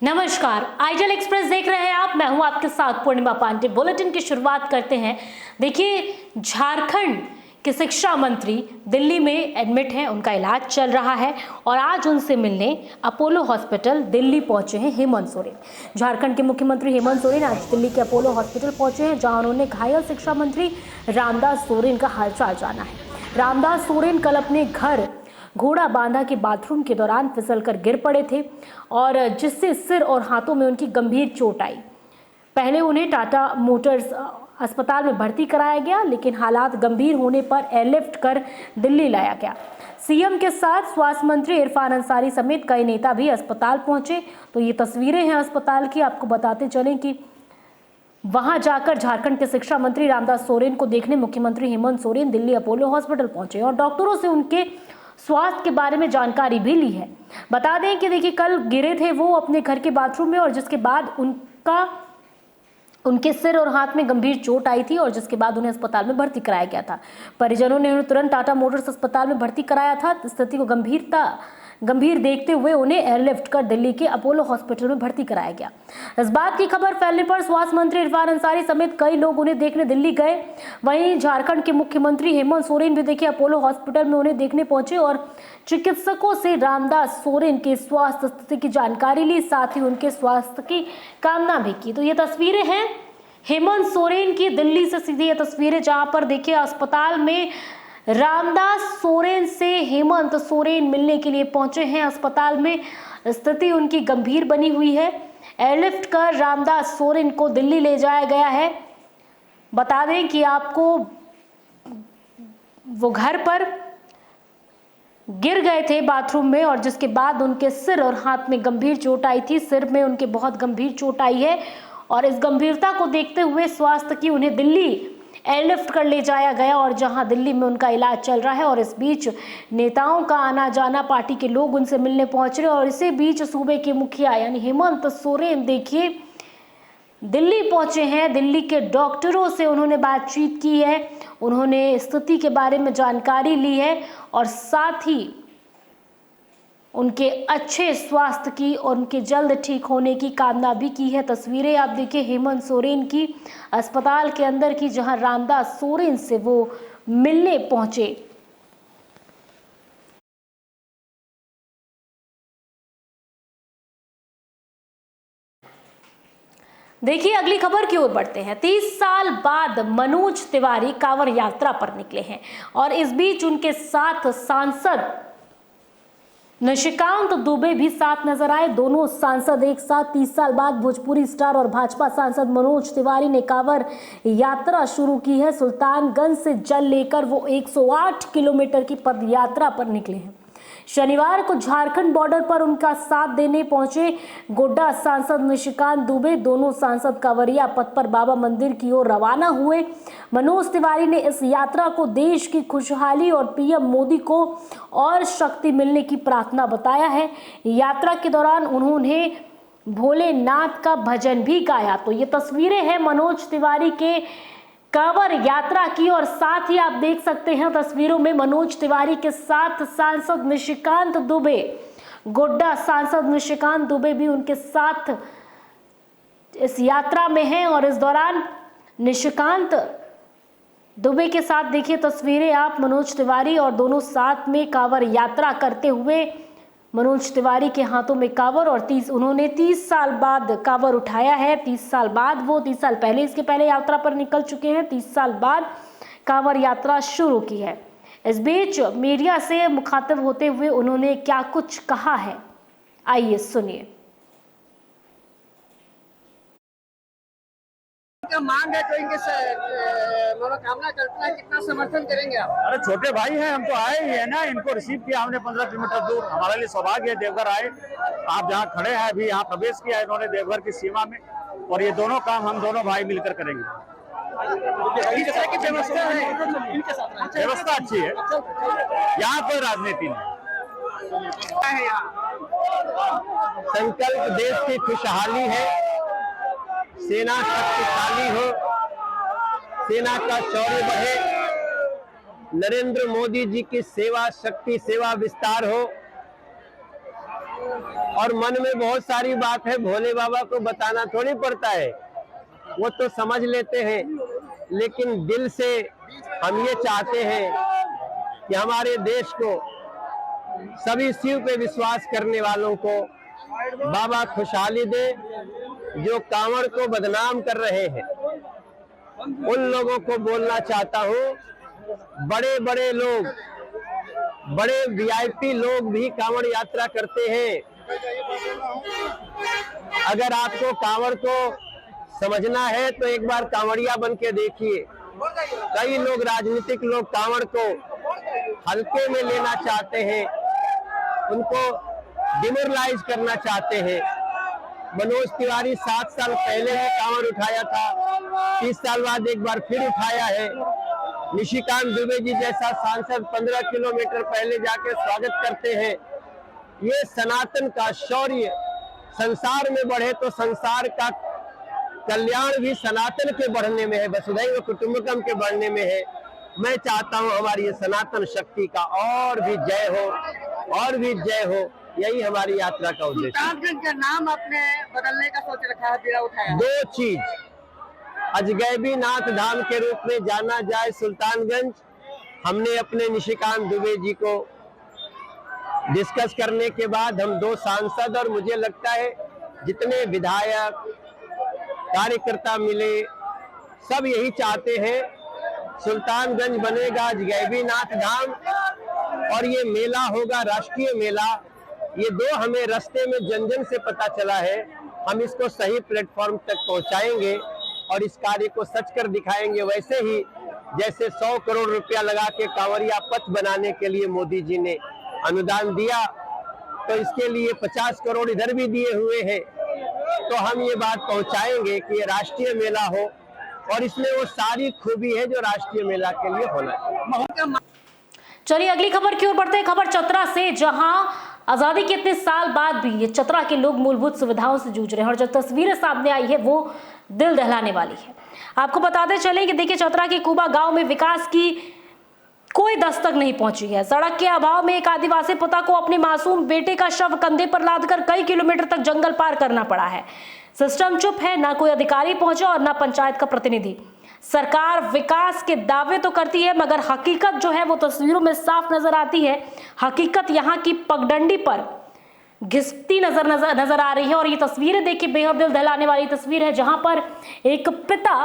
नमस्कार, आइजल एक्सप्रेस देख रहे हैं आप। मैं हूं आपके साथ पूर्णिमा पांडे। बुलेटिन की शुरुआत करते हैं। देखिए, झारखंड के शिक्षा मंत्री दिल्ली में एडमिट हैं, उनका इलाज चल रहा है और आज उनसे मिलने अपोलो हॉस्पिटल दिल्ली पहुंचे हैं हेमंत सोरेन। झारखंड के मुख्यमंत्री हेमंत सोरेन आज दिल्ली के अपोलो हॉस्पिटल पहुंचे हैं, जहां उन्होंने घायल शिक्षा मंत्री रामदास सोरेन का हालचाल जाना है। रामदास सोरेन कल अपने घर घोड़ा बांधा के बाथरूम के दौरान फिसलकर गिर पड़े थे और जिससे सिर और हाथों में उनकी गंभीर चोट आई। पहले उन्हें टाटा मोटर्स अस्पताल में भर्ती कराया गया, लेकिन हालात गंभीर होने पर एयरलिफ्ट कर दिल्ली लाया गया। सीएम के साथ स्वास्थ्य मंत्री इरफान अंसारी समेत कई नेता भी अस्पताल पहुंचे। तो ये तस्वीरें हैं अस्पताल की। आपको बताते चलें कि वहां जाकर झारखंड के शिक्षा मंत्री रामदास सोरेन को देखने मुख्यमंत्री हेमंत सोरेन दिल्ली अपोलो हॉस्पिटल पहुंचे और डॉक्टरों से उनके स्वास्थ्य के बारे में जानकारी भी ली है। बता दें कि देखिए, कल गिरे थे वो अपने घर के बाथरूम में और जिसके बाद उनके सिर और हाथ में गंभीर चोट आई थी और जिसके बाद उन्हें अस्पताल में भर्ती कराया गया था। परिजनों ने उन्हें तुरंत टाटा मोटर्स अस्पताल में भर्ती कराया था। स्थिति को गंभीर देखते हुए उन्हें एयरलिफ्ट कर दिल्ली के अपोलो हॉस्पिटल में भर्ती कराया गया। इस बात की खबर फैलने पर स्वास्थ्य मंत्री इरफान अंसारी समेत कई लोग उन्हें देखने दिल्ली गए। वहीं झारखंड के मुख्यमंत्री हेमंत सोरेन भी देखिए अपोलो हॉस्पिटल में उन्हें देखने पहुंचे और चिकित्सकों से रामदास सोरेन के स्वास्थ्य स्थिति की जानकारी ली, साथ ही उनके स्वास्थ्य की कामना भी की। तो ये तस्वीरें हैं हेमंत सोरेन की, दिल्ली से सीधी ये तस्वीरें, जहां पर देखिए अस्पताल में रामदास सोरेन से हेमंत सोरेन मिलने के लिए पहुंचे हैं। अस्पताल में स्थिति उनकी गंभीर बनी हुई है। एयरलिफ्ट कर रामदास सोरेन को दिल्ली ले जाया गया है। बता दें कि आपको वो घर पर गिर गए थे बाथरूम में और जिसके बाद उनके सिर और हाथ में गंभीर चोट आई थी। सिर में उनके बहुत गंभीर चोट आई है और इस गंभीरता को देखते हुए स्वास्थ्य की उन्हें दिल्ली एयरलिफ्ट कर ले जाया गया और जहां दिल्ली में उनका इलाज चल रहा है। और इस बीच नेताओं का आना जाना, पार्टी के लोग उनसे मिलने पहुंच रहे और इसी बीच सूबे के मुखिया यानी हेमंत सोरेन देखिए दिल्ली पहुंचे हैं। दिल्ली के डॉक्टरों से उन्होंने बातचीत की है, उन्होंने स्थिति के बारे में जानकारी ली है और साथ ही उनके अच्छे स्वास्थ्य की और उनके जल्द ठीक होने की कामना भी की है। तस्वीरें आप देखिए हेमंत सोरेन की अस्पताल के अंदर की, जहां रामदास सोरेन से वो मिलने पहुंचे। देखिए, अगली खबर की ओर बढ़ते हैं। 30 साल बाद मनोज तिवारी कांवड़ यात्रा पर निकले हैं और इस बीच उनके साथ सांसद निशिकांत दुबे भी साथ नजर आए। दोनों सांसद एक साथ 30 साल बाद भोजपुरी स्टार और भाजपा सांसद मनोज तिवारी ने कांवड़ यात्रा शुरू की है। सुल्तानगंज से जल लेकर वो 108 किलोमीटर की पद यात्रा पर निकले हैं। शनिवार को झारखंड बॉर्डर पर उनका साथ देने पहुंचे गोड्डा सांसद निशिकांत दुबे। दोनों सांसद कांवड़िया पथ पर बाबा मंदिर की ओर रवाना हुए। मनोज तिवारी ने इस यात्रा को देश की खुशहाली और पीएम मोदी को और शक्ति मिलने की प्रार्थना बताया है। यात्रा के दौरान उन्होंने भोलेनाथ का भजन भी गाया। तो ये तस्वीरें हैं मनोज तिवारी के कांवड़ यात्रा की और साथ ही आप देख सकते हैं तस्वीरों में मनोज तिवारी के साथ सांसद निशिकांत दुबे, गोड्डा सांसद निशिकांत दुबे भी उनके साथ इस यात्रा में हैं। और इस दौरान निशिकांत दुबे के साथ देखिए तस्वीरें आप, मनोज तिवारी और दोनों साथ में कांवड़ यात्रा करते हुए। मनोज तिवारी के हाथों में कांवड़ और उन्होंने 30 साल बाद कांवड़ उठाया है। 30 साल बाद, वो 30 साल पहले इसके पहले यात्रा पर निकल चुके हैं। 30 साल बाद कांवड़ यात्रा शुरू की है। इस बीच मीडिया से मुखातिब होते हुए उन्होंने क्या कुछ कहा है, आइए सुनिए। क्या मांग है, तो इनके मनोकामना कल्पना कितना समर्थन करेंगे आप? अरे छोटे भाई हैं, हम तो आए ही है ना, इनको रिसीव किया हमने 15 किलोमीटर दूर। हमारे लिए सौभाग्य है, देवघर आए। आप जहाँ खड़े हैं अभी, यहाँ प्रवेश किया इन्होंने देवघर की सीमा में और ये दोनों काम हम दोनों भाई मिलकर करेंगे। किस तरह की व्यवस्था है? व्यवस्था अच्छी है, यहाँ कोई राजनीति नहीं। संकल्प देश की खुशहाली है, सेना शक्तिशाली हो, सेना का शौर्य बढ़े, नरेंद्र मोदी जी की सेवा शक्ति, सेवा विस्तार हो, और मन में बहुत सारी बात है, भोले बाबा को बताना थोड़ी पड़ता है, वो तो समझ लेते हैं। लेकिन दिल से हम ये चाहते हैं कि हमारे देश को, सभी शिव पे विश्वास करने वालों को बाबा खुशहाली दे। जो कांवड़ को बदनाम कर रहे हैं उन लोगों को बोलना चाहता हूँ, बड़े बड़े लोग, बड़े वीआईपी लोग भी कांवड़ यात्रा करते हैं। अगर आपको कांवड़ को समझना है तो एक बार कांवड़िया बन के देखिए। कई लोग, राजनीतिक लोग कांवड़ को हल्के में लेना चाहते हैं, उनको डिमोरलाइज करना चाहते हैं। मनोज तिवारी 7 साल पहले ही कांवड़ उठाया था, 30 साल बाद एक बार फिर उठाया है। निशिकांत दुबे जी जैसा सांसद 15 किलोमीटर पहले जाके स्वागत करते हैं। ये सनातन का शौर्य संसार में बढ़े तो संसार का कल्याण भी सनातन के बढ़ने में है, वसुधैव कुटुंबकम के बढ़ने में है। मैं चाहता हूं हमारी ये सनातन शक्ति का और भी जय हो, और भी जय हो। यही हमारी यात्रा का उद्देश्य है। सुल्तानगंज का नाम आपने बदलने का सोच रखा है, बिना उठाया? 2 चीज, अजगैबी नाथ धाम के रूप में जाना जाए सुल्तानगंज। हमने अपने निशिकांत दुबे जी को डिस्कस करने के बाद हम 2 सांसद और मुझे लगता है जितने विधायक कार्यकर्ता मिले, सब यही चाहते हैं सुल्तानगंज बनेगा अजगैबी नाथ धाम, और ये मेला होगा राष्ट्रीय मेला। ये 2 हमें रास्ते में जन जन से पता चला है। हम इसको सही प्लेटफॉर्म तक पहुंचाएंगे और इस कार्य को सच कर दिखाएंगे। वैसे ही जैसे 100 करोड़ रुपया लगा के कांवरिया पथ बनाने के लिए मोदी जी ने अनुदान दिया, तो इसके लिए 50 करोड़ इधर भी दिए हुए हैं। तो हम ये बात पहुंचाएंगे कि ये राष्ट्रीय मेला हो, और इसमें वो सारी खूबी है जो राष्ट्रीय मेला के लिए होना है। चलिए अगली खबर की ओर बढ़ते हैं। खबर चतरा से, जहां आजादी के इतने साल बाद भी ये चतरा के लोग मूलभूत सुविधाओं से जूझ रहे हैं, और जो तस्वीरें सामने आई है वो दिल दहलाने वाली है। आपको बताते चलें कि देखिए, चतरा के कुबा गांव में विकास की कोई दस्तक नहीं पहुंची है। सड़क के अभाव में एक आदिवासी पिता को अपने मासूम बेटे का शव कंधे पर लादकर कई किलोमीटर तक जंगल पार करना पड़ा है। सिस्टम चुप है, ना कोई अधिकारी पहुंचा और ना पंचायत का प्रतिनिधि। सरकार विकास के दावे तो करती है, मगर हकीकत जो है वो तस्वीरों में साफ नजर आती है। हकीकत यहाँ की पगडंडी पर घिसती नजर आ रही है। और ये तस्वीरें देखिए, बेहद दिल दहलाने वाली तस्वीर है, जहां पर एक पिता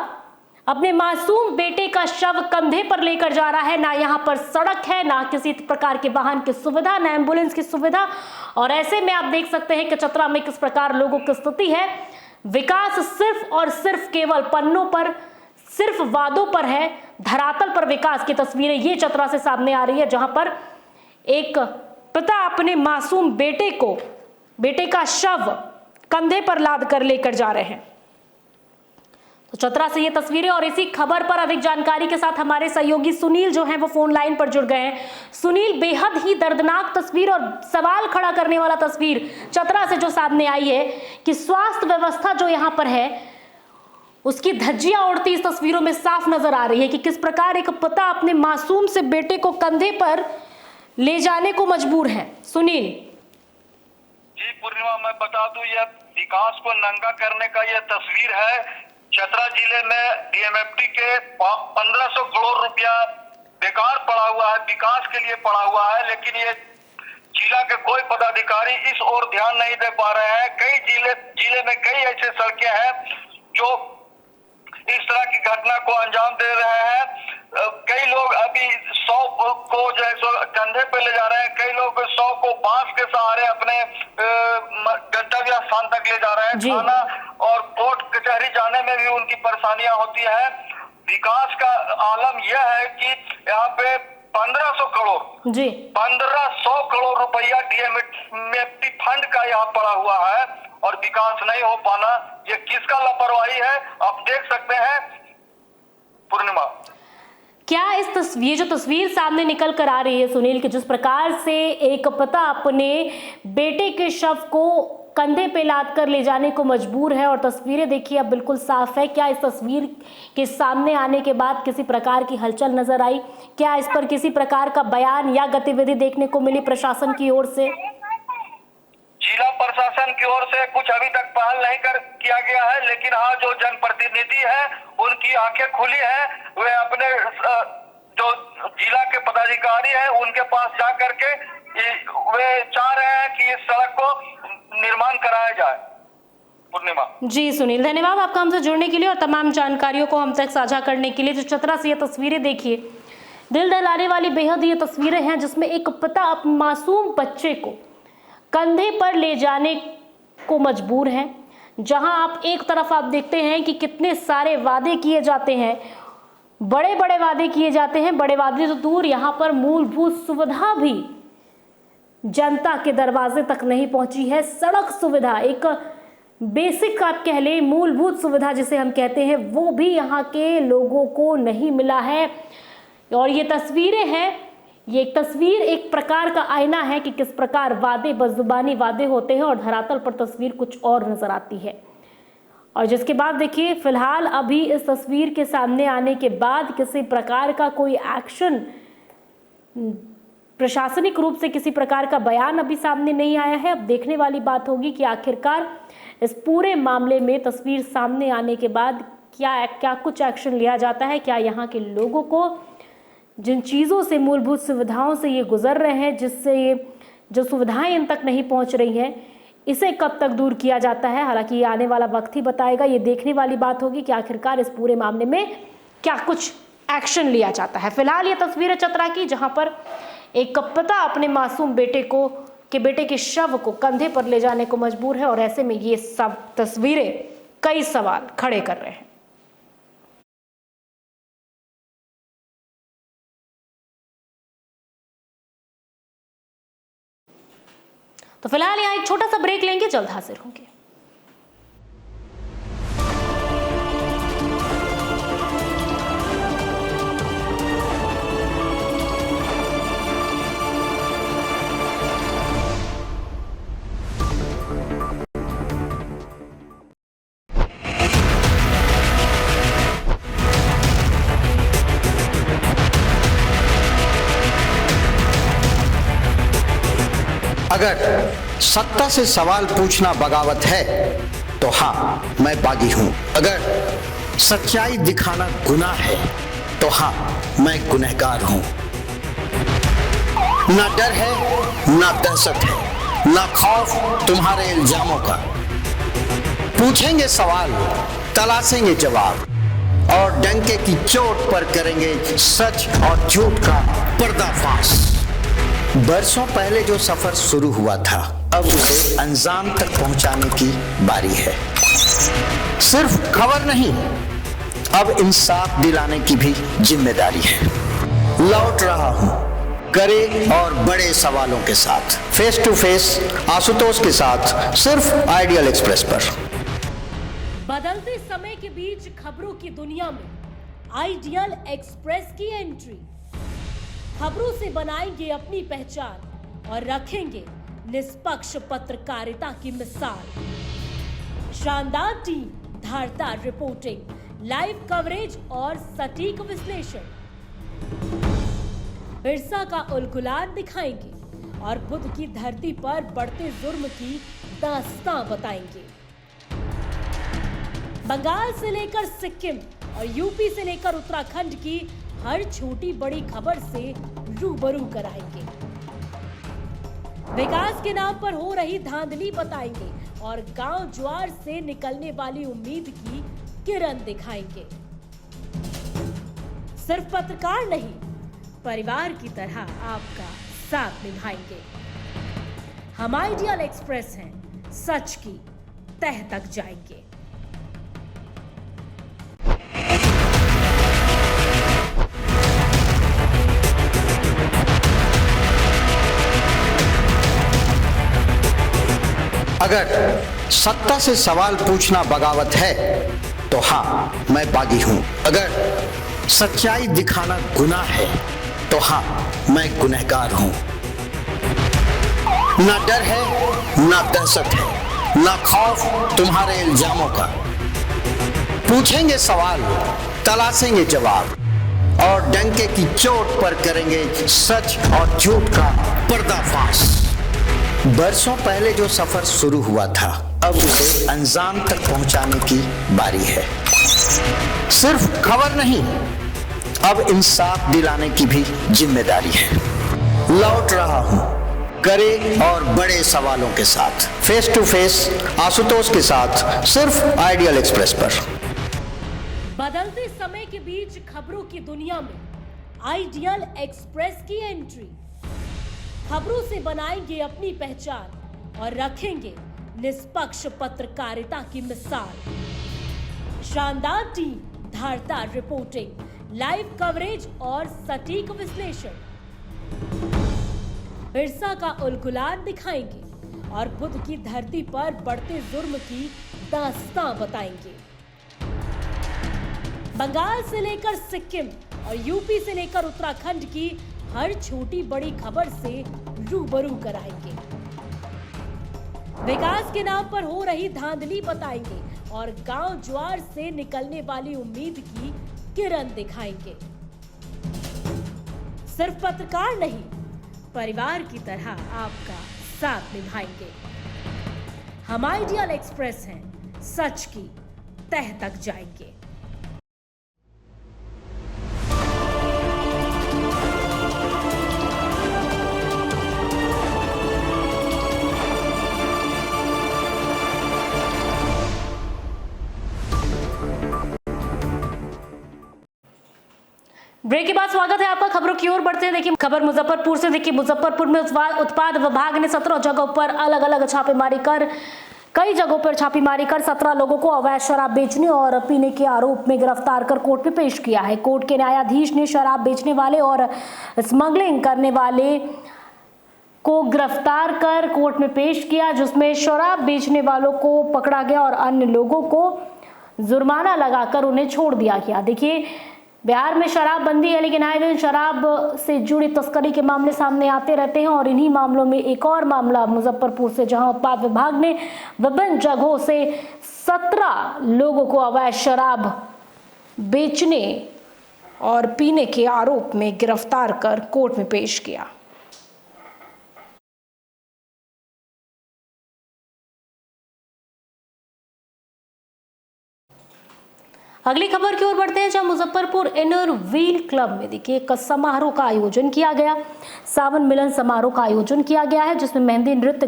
अपने मासूम बेटे का शव कंधे पर लेकर जा रहा है। ना यहाँ पर सड़क है, ना किसी प्रकार के वाहन की सुविधा, ना एम्बुलेंस की सुविधा। और ऐसे में आप देख सकते हैं कि चतरा में किस प्रकार लोगों की स्थिति है। विकास सिर्फ और सिर्फ केवल पन्नों पर, सिर्फ वादों पर है। धरातल पर विकास की तस्वीरें ये चतरा से सामने आ रही है, जहां पर एक पिता अपने मासूम बेटे का शव कंधे पर लाद कर लेकर जा रहे हैं। तो चतरा से ये तस्वीरें। और इसी खबर पर अधिक जानकारी के साथ हमारे सहयोगी सुनील जो हैं वो फोन लाइन पर जुड़ गए हैं। सुनील, बेहद ही दर्दनाक तस्वीर और सवाल खड़ा करने वाला तस्वीर चतरा से जो सामने आई है कि स्वास्थ्य व्यवस्था जो यहाँ पर है उसकी धज्जियां उड़ती इस तस्वीरों में साफ नजर आ रही है कि किस प्रकार एक पिता अपने मासूम से बेटे को कंधे पर ले जाने को मजबूर है। सुनील जी पूर्णिमा, मैं बता दूं, यह विकास को नंगा करने का यह तस्वीर है। चतरा जिले में डीएमएफटी के 1500 करोड़ रुपया बेकार पड़ा हुआ है, विकास के लिए पड़ा हुआ है, लेकिन ये जिला के कोई पदाधिकारी इस ओर ध्यान नहीं दे पा रहे हैं। कई जिले में कई ऐसे सड़कें हैं जो इस तरह की घटना को अंजाम दे रहे हैं। कई लोग अभी 100 को जो है कंधे पे ले जा रहे हैं, कई लोग 100 को बांस के सहारे अपने गंतव्य स्थान तक ले जा रहे हैं। थाना और कोर्ट कचहरी जाने में भी उनकी परेशानियां होती है। विकास का आलम यह है कि यहाँ पे 1500 करोड़ जी 1500 करोड़ रुपया डीएमएफटी फंड का यहाँ पड़ा हुआ है और विकास नहीं हो पाना, ये किसका लापरवाही है आप देख सकते हैं। पूर्णिमा, क्या ये जो तस्वीर सामने निकल कर आ रही है सुनील, कि जिस प्रकार से एक पिता अपने बेटे के शव को कंधे पे लाद कर ले जाने को मजबूर है, और तस्वीरें देखिए अब बिल्कुल साफ है। क्या इस तस्वीर के सामने आने के बाद किसी प्रकार की हलचल नजर आई? क्या इस पर किसी प्रकार का बयान या गतिविधि देखने को मिली प्रशासन की ओर से? जी जिला प्रशासन की ओर से कुछ अभी तक पहल नहीं किया गया है, लेकिन हाँ जो जनप्रतिनिधि है उनकी आंखें खुली है, वे अपने जो जिला के पदाधिकारी है उनके पास जा करके वे चाह रहे हैं कि इस सड़क को निर्माण कराया जाए। पूर्णिमा जी सुनील, धन्यवाद आपका हमसे जुड़ने के लिए और तमाम जानकारियों को हम तक साझा करने के लिए। जो चतरा से ये तस्वीरें देखिए, दिल दहलाने वाली बेहद ये तस्वीरें हैं जिसमें एक पिता अपने मासूम बच्चे को कंधे पर ले जाने को मजबूर है। जहां आप एक तरफ आप देखते हैं कि कितने सारे वादे किए जाते हैं, बड़े बड़े वादे किए जाते हैं, बड़े वादे तो दूर, यहाँ पर मूलभूत सुविधा भी जनता के दरवाजे तक नहीं पहुंची है। सड़क सुविधा, एक बेसिक आप कह लें मूलभूत सुविधा जिसे हम कहते हैं, वो भी यहाँ के लोगों को नहीं मिला है। और ये तस्वीरें हैं, ये एक तस्वीर एक प्रकार का आईना है कि किस प्रकार वादे बज़ुबानी वादे होते हैं और धरातल पर तस्वीर कुछ और नजर आती है। और जिसके बाद देखिए, फिलहाल अभी इस तस्वीर के सामने आने के बाद किसी प्रकार का कोई एक्शन, प्रशासनिक रूप से किसी प्रकार का बयान अभी सामने नहीं आया है। अब देखने वाली बात होगी कि आखिरकार इस पूरे मामले में तस्वीर सामने आने के बाद क्या कुछ एक्शन लिया जाता है। क्या यहाँ के लोगों को जिन चीज़ों से, मूलभूत सुविधाओं से ये गुजर रहे हैं, जिससे ये जो सुविधाएं इन तक नहीं पहुँच रही हैं, इसे कब तक दूर किया जाता है। हालांकि ये आने वाला वक्त ही बताएगा। ये देखने वाली बात होगी कि आखिरकार इस पूरे मामले में क्या कुछ एक्शन लिया जाता है। फिलहाल ये तस्वीर चतरा की, जहां पर एक पिता अपने मासूम बेटे के शव को कंधे पर ले जाने को मजबूर है और ऐसे में ये सब तस्वीरें कई सवाल खड़े कर रहे हैं। तो फिलहाल यहाँ एक छोटा सा ब्रेक लेंगे, जल्द हाजिर होंगे। अगर सत्ता से सवाल पूछना बगावत है तो हाँ, मैं बागी हूं। अगर सच्चाई दिखाना गुनाह है तो हाँ, मैं गुनहगार हूं। ना डर है, ना दहशत है, ना खौफ तुम्हारे इल्जामों का। पूछेंगे सवाल, तलाशेंगे जवाब और डंके की चोट पर करेंगे सच और झूठ का पर्दाफाश। बरसों पहले जो सफर शुरू हुआ था, अब उसे अंजाम तक पहुंचाने की बारी है। सिर्फ खबर नहीं, अब इंसाफ दिलाने की भी जिम्मेदारी है। लौट रहा हूं कड़े और बड़े सवालों के साथ, फेस टू फेस आशुतोष के साथ, सिर्फ आइडियल एक्सप्रेस पर। बदलते समय के बीच खबरों की दुनिया में आइडियल एक्सप्रेस की एंट्री। खबरों से बनाएंगे अपनी पहचान और रखेंगे निष्पक्ष पत्रकारिता की मिसाल। शानदार टीम, धारदार रिपोर्टिंग, लाइव कवरेज और सटीक विश्लेषण। बिरसा का उलगुलान दिखाएंगे और बुध की धरती पर बढ़ते जुर्म की दास्तां बताएंगे। बंगाल से लेकर सिक्किम और यूपी से लेकर उत्तराखंड की हर छोटी बड़ी खबर से रूबरू कराएंगे। विकास के नाम पर हो रही धांधली बताएंगे और गांव ज्वार से निकलने वाली उम्मीद की किरण दिखाएंगे। सिर्फ पत्रकार नहीं, परिवार की तरह आपका साथ निभाएंगे। हम आइडियल एक्सप्रेस हैं, सच की तह तक जाएंगे। अगर सत्ता से सवाल पूछना बगावत है तो हाँ, मैं बागी हूं। अगर सच्चाई दिखाना गुनाह है तो हाँ, मैं गुनहगार हूं। ना डर है, ना दहशत है, ना खौफ तुम्हारे इल्जामों का। पूछेंगे सवाल, तलाशेंगे जवाब और डंके की चोट पर करेंगे सच और झूठ का पर्दाफाश। बरसों पहले जो सफर शुरू हुआ था, अब उसे अंजाम तक पहुंचाने की बारी है। सिर्फ खबर नहीं, अब इंसाफ दिलाने की भी जिम्मेदारी है। लौट रहा हूं कड़े और बड़े सवालों के साथ, फेस टू फेस आशुतोष के साथ, सिर्फ आइडियल एक्सप्रेस पर। बदलते समय के बीच खबरों की दुनिया में आइडियल एक्सप्रेस की एंट्री। खबरों से बनाएंगे अपनी पहचान और रखेंगे निष्पक्ष पत्रकारिता की मिसाल। शानदार टीम, धारदार रिपोर्टिंग, लाइव कवरेज और सटीक विश्लेषण। बिरसा का उलगुलान दिखाएंगे और बुद्ध की धरती पर बढ़ते जुर्म की दास्तां बताएंगे। बंगाल से लेकर सिक्किम और यूपी से लेकर उत्तराखंड की हर छोटी बड़ी खबर से रूबरू कराएंगे। विकास के नाम पर हो रही धांधली बताएंगे और गांव ज्वार से निकलने वाली उम्मीद की किरण दिखाएंगे। सिर्फ पत्रकार नहीं, परिवार की तरह आपका साथ निभाएंगे। हम आइडियल एक्सप्रेस हैं, सच की तह तक जाएंगे। ब्रेक के बाद स्वागत है आपका। खबरों की ओर बढ़ते हैं। देखिए खबर मुजफ्फरपुर से। देखिए मुजफ्फरपुर में उत्पाद विभाग ने 17 जगहों पर अलग अलग छापेमारी कर 17 लोगों को अवैध शराब बेचने और पीने के आरोप में गिरफ्तार कर कोर्ट में पेश किया है। कोर्ट के न्यायाधीश ने शराब बेचने वाले और स्मगलिंग करने वाले को गिरफ्तार कर कोर्ट में पेश किया, जिसमें शराब बेचने वालों को पकड़ा गया और अन्य लोगों को जुर्माना लगाकर उन्हें छोड़ दिया गया। देखिए बिहार में शराबबंदी है, लेकिन आए दिन शराब से जुड़ी तस्करी के मामले सामने आते रहते हैं और इन्हीं मामलों में एक और मामला मुजफ्फरपुर से, जहां उत्पाद विभाग ने विभिन्न जगहों से 17 लोगों को अवैध शराब बेचने और पीने के आरोप में गिरफ्तार कर कोर्ट में पेश किया। अगली खबर की ओर बढ़ते हैं, जहां मुजफ्फरपुर इनर व्हील क्लब में देखिए एक समारोह का आयोजन किया गया। सावन मिलन समारोह का आयोजन किया गया है, जिसमें मेहंदी नृत्य,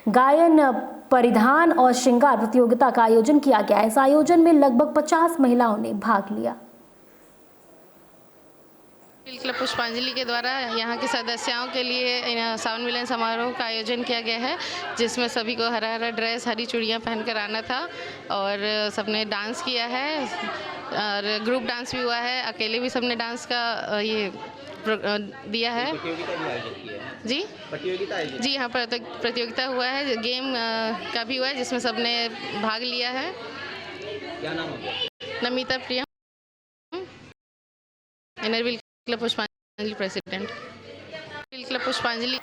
गायन, परिधान और श्रृंगार प्रतियोगिता का आयोजन किया गया है। इस आयोजन में लगभग 50 महिलाओं ने भाग लिया। क्लब पुष्पांजलि के द्वारा यहाँ के सदस्यों के लिए सावन मिलन समारोह का आयोजन किया गया है, जिसमें सभी को हरा हरा ड्रेस, हरी चूड़ियाँ पहनकर आना था और सबने डांस किया है और ग्रुप डांस भी हुआ है। अकेले भी सबने डांस का ये दिया है। जी जी, यहाँ पर प्रतियोगिता हुआ है, गेम का भी हुआ है, जिसमें सबने भाग लिया है। क्या नाम है? नमिता प्रिया, इनर क्लब पुष्पांजलि प्रेसिडेंट, क्लब पुष्पांजलि।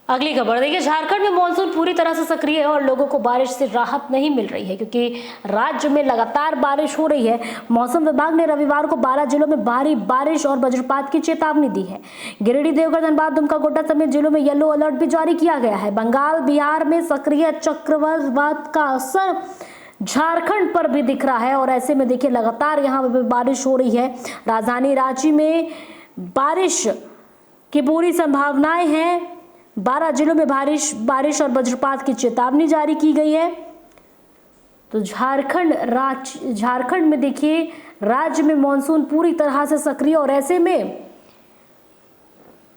अगली खबर देखिए, झारखंड में मानसून पूरी तरह से सक्रिय है और लोगों को बारिश से राहत नहीं मिल रही है, क्योंकि राज्य में लगातार बारिश हो रही है। मौसम विभाग ने रविवार को 12 जिलों में भारी बारिश और वज्रपात की चेतावनी दी है। गिरिडीह, देवघर, धनबाद, दुमका, गोड्डा समेत जिलों में येलो अलर्ट भी जारी किया गया है। बंगाल, बिहार में सक्रिय चक्रवात का असर झारखंड पर भी दिख रहा है और ऐसे में देखिए लगातार यहाँ पे बारिश हो रही है। राजधानी रांची में बारिश की पूरी संभावनाएं हैं। 12 जिलों में बारिश और वज्रपात की चेतावनी जारी की गई है। तो झारखंड में देखिए राज्य में मानसून पूरी तरह से सक्रिय और ऐसे में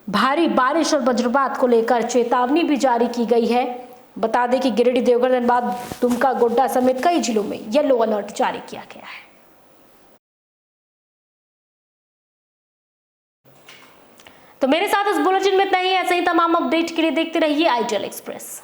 भारी बारिश और वज्रपात को लेकर चेतावनी भी जारी की गई है। बता दें कि गिरिडीह, देवघर, धनबाद, दुमका, गोड्डा समेत कई जिलों में येलो अलर्ट जारी किया गया है। तो मेरे साथ इस बुलेटिन में इतना ही। ऐसे ही तमाम अपडेट के लिए देखते रहिए आइडियल एक्सप्रेस।